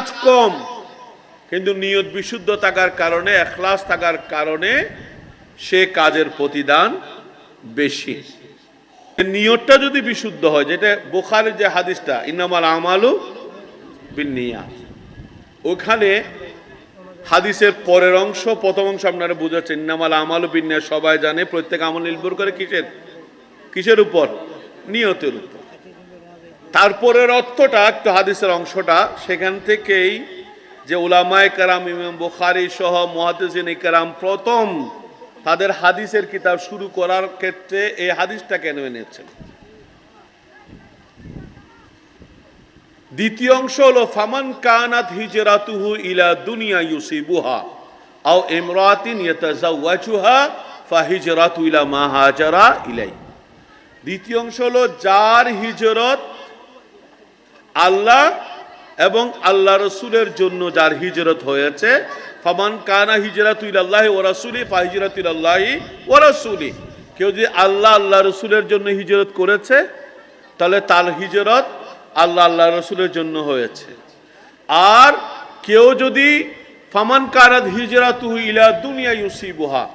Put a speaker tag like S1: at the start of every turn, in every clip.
S1: কাজ কম, কিন্তু নিয়ত বিশুদ্ধ থাকার কারণে, ইখলাস থাকার কারণে সে কাজের প্রতিদান বেশি। নিয়তটা যদি বিশুদ্ধ হয়, যেটা বুখারীর যে হাদিসটা ইন্নামাল আমালু বিন্নিয়াত, ওখানে হাদিসের পরের অংশ, প্রথম অংশ আপনারা বুঝাচ্ছেন ইন্নামাল আমালু বিন্নিয়াত, সবাই জানে প্রত্যেক আমল নির্ভর করে কিসের উপর? নিয়তের উপর। তারপরের অর্থটা একটু হাদিসের অংশটা, সেখান থেকেই যে উলামায়ে কেরাম, ইমাম বুখারী সহ মুহাদ্দিসিন কেরাম প্রথম তাদের হাদিসের কিতাব শুরু করার ক্ষেত্রে এই হাদিসটা কেন এনেছেন। দ্বিতীয় অংশ হলো ফামান কানাত হিজরাতুহু ইলা দুনিয়া ইউসিবুহা আও ইমরাতিন ইয়াতাযাওয়াজুহা ফাহিজরাতু ইলা মা হাজারা ইলাই। দ্বিতীয় অংশ হলো যার হিজরত আল্লাহ এবং আল্লাহ রসুলের জন্য, যার হিজরত হয়েছে, ফামান কানা হিজরাতু ইলাল্লাহি ওয়া রাসূলি ফাহিজরাতু ইলাল্লাহি ওয়া রাসূলি। কেউ যদি আল্লাহ আল্লাহ রসুলের জন্য হিজরত করেছে, তাহলে তার হিজরত আল্লাহ আল্লাহ রসুলের জন্য হয়েছে। আর কেউ যদি ফামান কানাত হিজরাতুহু ইলা দুনিয়া ইউসিবুহা,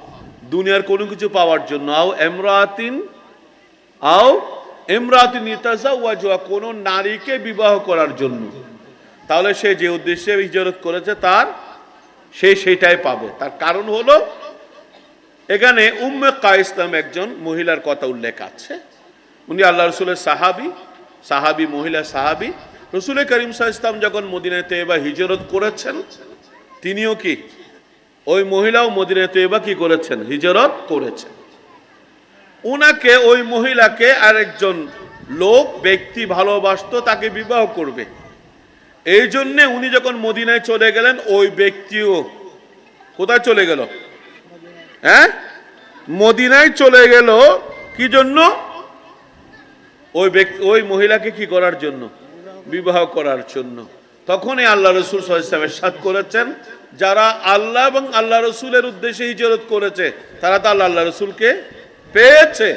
S1: দুনিয়ার কোনো কিছু পাওয়ার জন্য, আও ইমরাতিন ইয়াতাযাওয়াজুহা, কোনো নারীকে বিবাহ করার জন্য, তাহলে সে যে উদ্দেশ্যে হিজরত করেছে তার সেটাই পাবে। তার কারণ হলো এখানে উম্মে কায়েস নামে একজন মহিলার কথা উল্লেখ আছে। উনি আল্লাহ রসুলের সাহাবী, মহিলা সাহাবী। রসুল করিম সাল্লাল্লাহু আলাইহি ওয়াসাল্লাম যখন মদিনায়ে তয়্যবা হিজরত করেছেন, তিনিও কি, ওই মহিলাও মদিনায়ে তয়্যবা কি করেছেন? হিজরত করেছেন। উনাকে, ওই মহিলাকে আরেকজন ব্যক্তি ভালোবাসতো, তাকে বিবাহ করবে। এই জন্যে উনি যখন মদিনায় চলে গেলেন, ওই ব্যক্তিও কোথায় চলে গেল? মদিনায় চলে গেল। কি জন্য? ওই মহিলাকে কি করার জন্য? বিবাহ করার জন্য। তখনই আল্লাহ রসুল সাল্লাল্লাহু আলাইহি ওয়াসাল্লাম ইরশাদ করেছেন, যারা আল্লাহ এবং আল্লাহ রসুলের উদ্দেশ্যে হিজরত করেছে, তারা তো আল্লাহ রসুলকে পেয়েছে।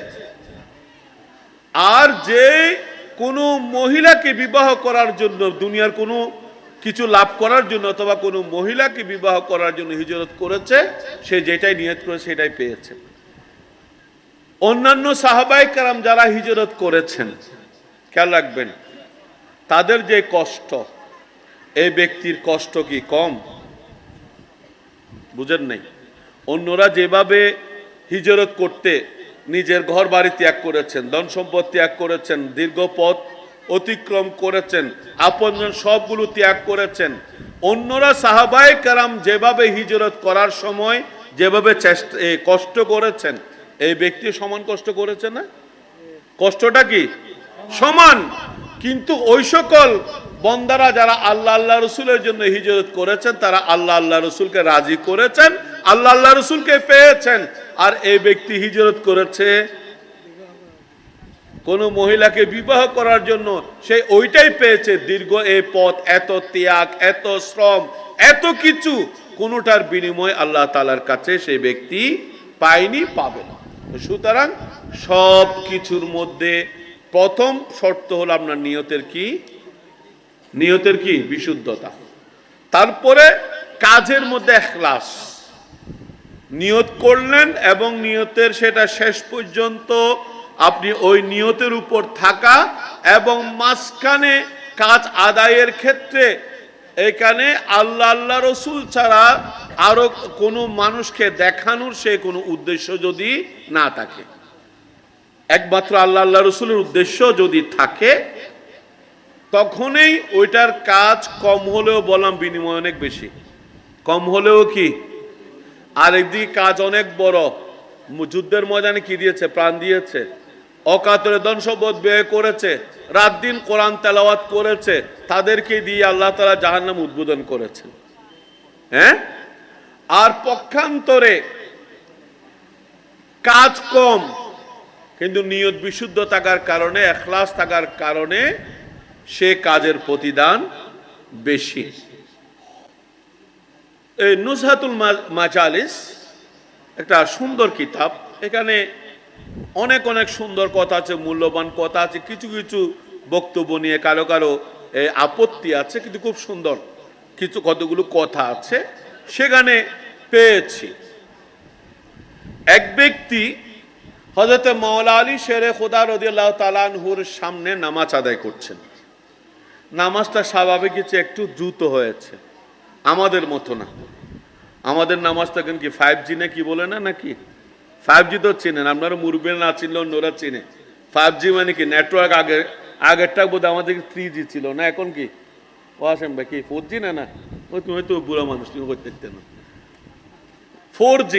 S1: আর যে কোনো মহিলাকে বিবাহ করার জন্য, দুনিয়ার কোনো কিছু লাভ করার জন্য অথবা কোনো মহিলাকে বিবাহ করার জন্য হিজরত করেছে, সে যেটাই নিয়ত করে সেটাই পেয়েছে। অন্যান্য সাহাবায়ে কেরাম যারা হিজরত করেছেন, খেয়াল রাখবেন, তাদের যে কষ্ট, এই ব্যক্তির কষ্ট কি কম? বুঝেন নাই? অন্যরা যেভাবে হিজরত করতে নিজের ঘর বাড়ি ত্যাগ করেছেন, ধন সম্পদ ত্যাগ করেছেন, দীর্ঘ পথ অতিক্রম করেছেন, আপনজন সবগুলো ত্যাগ করেছেন, অন্যরা সাহাবায়ে কেরাম যেভাবে হিজরত করার সময় যেভাবে কষ্ট করেছেন, এই ব্যক্তি সমান কষ্ট করেছে না? কষ্টটা কি সমান। কিন্তু ওই সকল বন্দারা যারা আল্লাহ আল্লাহ রসুলের জন্য হিজরত করেছেন, তারা আল্লাহ আল্লাহ রসুলকে রাজি করেছেন, আল্লাহ আল্লাহ রসুলকে পেয়েছেন। আর এই ব্যক্তি হিজরত করেছে কোন মহিলাকে বিবাহ করার জন্য, সে ওইটাই পেয়েছে। দীর্ঘ এই পথ, এত ত্যাগ, এত শ্রম, এত কিছু, কোনোটার বিনিময় আল্লাহ তাআলার কাছে সেই ব্যক্তি পায়নি, পাবে না। সুতরাং সব কিছুর মধ্যে প্রথম শর্ত হলো আপনার নিয়তের কি বিশুদ্ধতা। তারপরে কাজের মধ্যে ইখলাস। নিয়ত করলেন এবং নিয়তের সেটা শেষ পর্যন্ত আপনি ওই নিয়তের উপর থাকা, এবং মাঝখানে কাজ আদায়ের ক্ষেত্রে এখানে আল্লাহ আল্লাহ রসুল ছাড়া আরো কোনো মানুষকে দেখানোর সে কোনো উদ্দেশ্য যদি না থাকে, একমাত্র আল্লাহ আল্লাহ রসুলের উদ্দেশ্য যদি থাকে, তখনই ওইটার কাজ কম হলেও বললাম বিনিময় অনেক বেশি, কম হলেও কি, আর একদিকে কাজ অনেক বড়। যুদ্ধের ময়দানে কি দিয়েছে? প্রাণ দিয়েছে, অকাতরে ধন সম্পদ ব্যয় করেছে, রাত দিন কোরআন তেলাওয়াত করেছে, তাদেরকে দিয়ে আল্লাহ তাআলা জাহান্নাম উদ্বোধন করেছেন। আর পক্ষান্তরে কাজ কম, কিন্তু নিয়ত বিশুদ্ধ থাকার কারণে, ইখলাস থাকার কারণে সে কাজের প্রতিদান বেশি। এই নুজহাতুল মাজালিস একটা সুন্দর কিতাব। এখানে অনেক অনেক সুন্দর কথা আছে, মূল্যবান কথা আছে, কিছু কিছু বক্তব্য নিয়ে কারো কারো আপত্তি আছে, কিন্তু খুব সুন্দর কিছু কতগুলো কথা আছে সেখানে পেয়েছি। এক ব্যক্তি হযরত মাওলা আলী শেরে খোদা রাদিয়াল্লাহু তাআলা আনহুর সামনে নামাজ আদায় করছেন। নামাজটা স্বাভাবিক কিছু একটু দ্রুত হয়েছে, আমাদের মতো না। আমাদের নামাজটা কেন কি 5G না কি বলে না নাকি? 5G তো চেনেন আপনারা, মুরব্বীরা না চিনলে অন্যরা চিনে। 5G মানে কি নেটওয়ার্ক, আগেরটা বোধ আমাদের 3G ছিল না, এখন কি ও আসেন ভাই কি 4G না? না ওই তুমি হয়তো বুড়া মানুষ, তুমি করতে না। 4G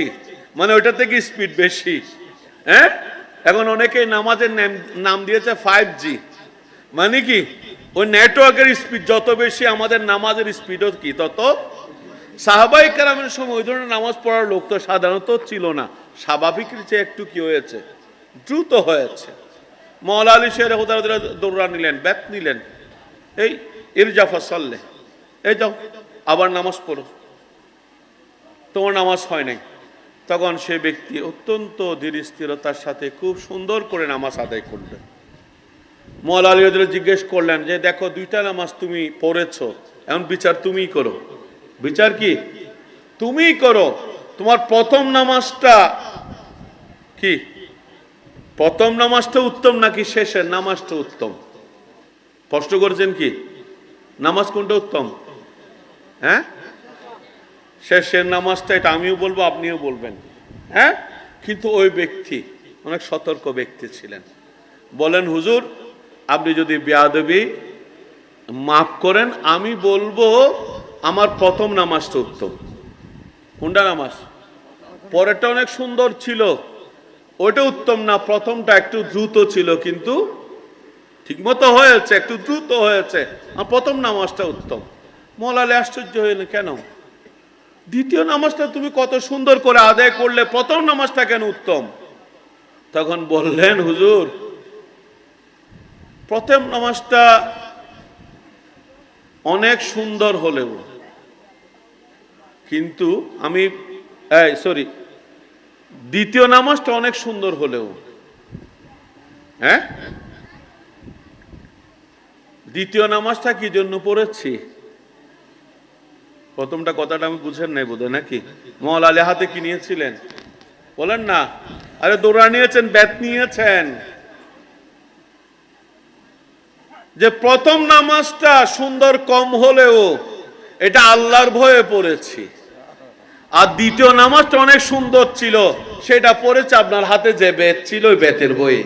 S1: মানে ওইটা থেকে স্পিড বেশি। হ্যাঁ, এখন অনেকে নামাজের নাম দিয়েছে 5G, মানে কি ওই নেটওয়ার্কের স্পিড যত বেশি আমাদের নামাজের স্পিডও কি তত। সাহাবায়ে কেরামের সময় ওই ধরনের নামাজ পড়ার লোক তো সাধারণত ছিল না, স্বাভাবিকের চেয়ে একটু কি হয়েছে, দ্রুত হয়েছে। মাওলা আলী শেরে খোদা দৌড়া নিলেন, ব্যাত নিলেন, এই ইরজাফা সাল্লে, এই যাও আবার নামাজ পড়ো, তোমার নামাজ হয় নাই। তখন সে ব্যক্তি অত্যন্ত ধীর স্থিরতার সাথে খুব সুন্দর করে নামাজ আদায় করলেন। মাওলা আলী জিজ্ঞেস করলেন যে দেখো, দুইটা নামাজ তুমি পড়েছো, এখন বিচার তুমিই করো। বিচার কি তুমিই করো। তোমার প্রথম নামাজটা কি, প্রথম নামাজটা উত্তম নাকি শেষের নামাজটা উত্তম? প্রশ্ন করেছেন কি, নামাজ কোনটা উত্তম? হ্যাঁ, শেষের নামাজটা, এটা আমিও বলবো আপনিও বলবেন। হ্যাঁ, কিন্তু ওই ব্যক্তি অনেক সতর্ক ব্যক্তি ছিলেন। বলেন হুজুর, আপনি যদি বেয়াদবি মাফ করেন, আমি বলবো আমার প্রথম নামাজটা উত্তম। কোনটা নামাজ? পরেরটা অনেক সুন্দর ছিল, ওটা উত্তম না, প্রথমটা একটু দ্রুত ছিল কিন্তু ঠিকমতো হয়েছে, একটু দ্রুত হয়েছে, আর প্রথম নামাজটা উত্তম। মাওলা আলী আশ্চর্য হইলেন, কেন দ্বিতীয় নামাজটা তুমি কত সুন্দর করে আদায় করলে, প্রথম নামাজটা কেন উত্তম? তখন বললেন হুজুর, প্রথম নামাজটা অনেক সুন্দর হলেও কিন্তু দ্বিতীয় নামাজটা অনেক সুন্দর হলেও, হ্যাঁ, দ্বিতীয় নামাজটা কি জন্য পড়েছি? প্রথমটা কথাটা আমি বুঝেন নাই বোধহয় নাকি? মাওলা আলী হাতে কি নিয়েছিলেন বলেন না? আরে দৌড়া নিয়েছেন, ব্যাত নিয়েছেন। যে প্রথম নামাজটা সুন্দর কম হলেও এটা আল্লাহর ভয়ে পড়েছি, আর দ্বিতীয় নামাজটা অনেক সুন্দর ছিল, সেটা পড়েছে আপনার হাতে যে বেত ছিল ওই বেতের বয়ে।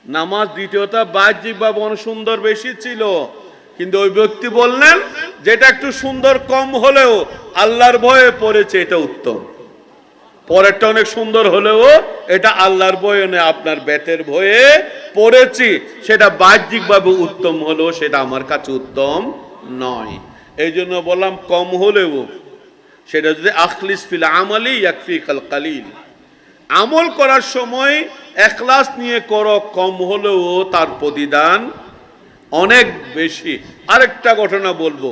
S1: নামাজ দ্বিতীয়টা বাহ্যিকভাবে অনেক সুন্দর বেশি ছিল, কিন্তু ওই ব্যক্তি বললেন যেটা একটু সুন্দর কম হলেও আল্লাহর ভয়ে পড়েছে, এটা উত্তম। পরেরটা অনেক সুন্দর হলেও এটা আল্লাহর ভয়ে নয়, আপনার বেতের ভয়ে পড়েছি, সেটা বাহ্যিকভাবে উত্তম হলেও সেটা আমার কাছে উত্তম নয়। এই জন্য বললাম কম হলেও সেটা যদি আখলিস ফিল আমালি ইয়াকফিকাল কালিল, আমল করার সময় ইখলাস নিয়ে করো, কম হলেও তার প্রতিদান অনেক বেশি। আরেকটা ঘটনা বলবো।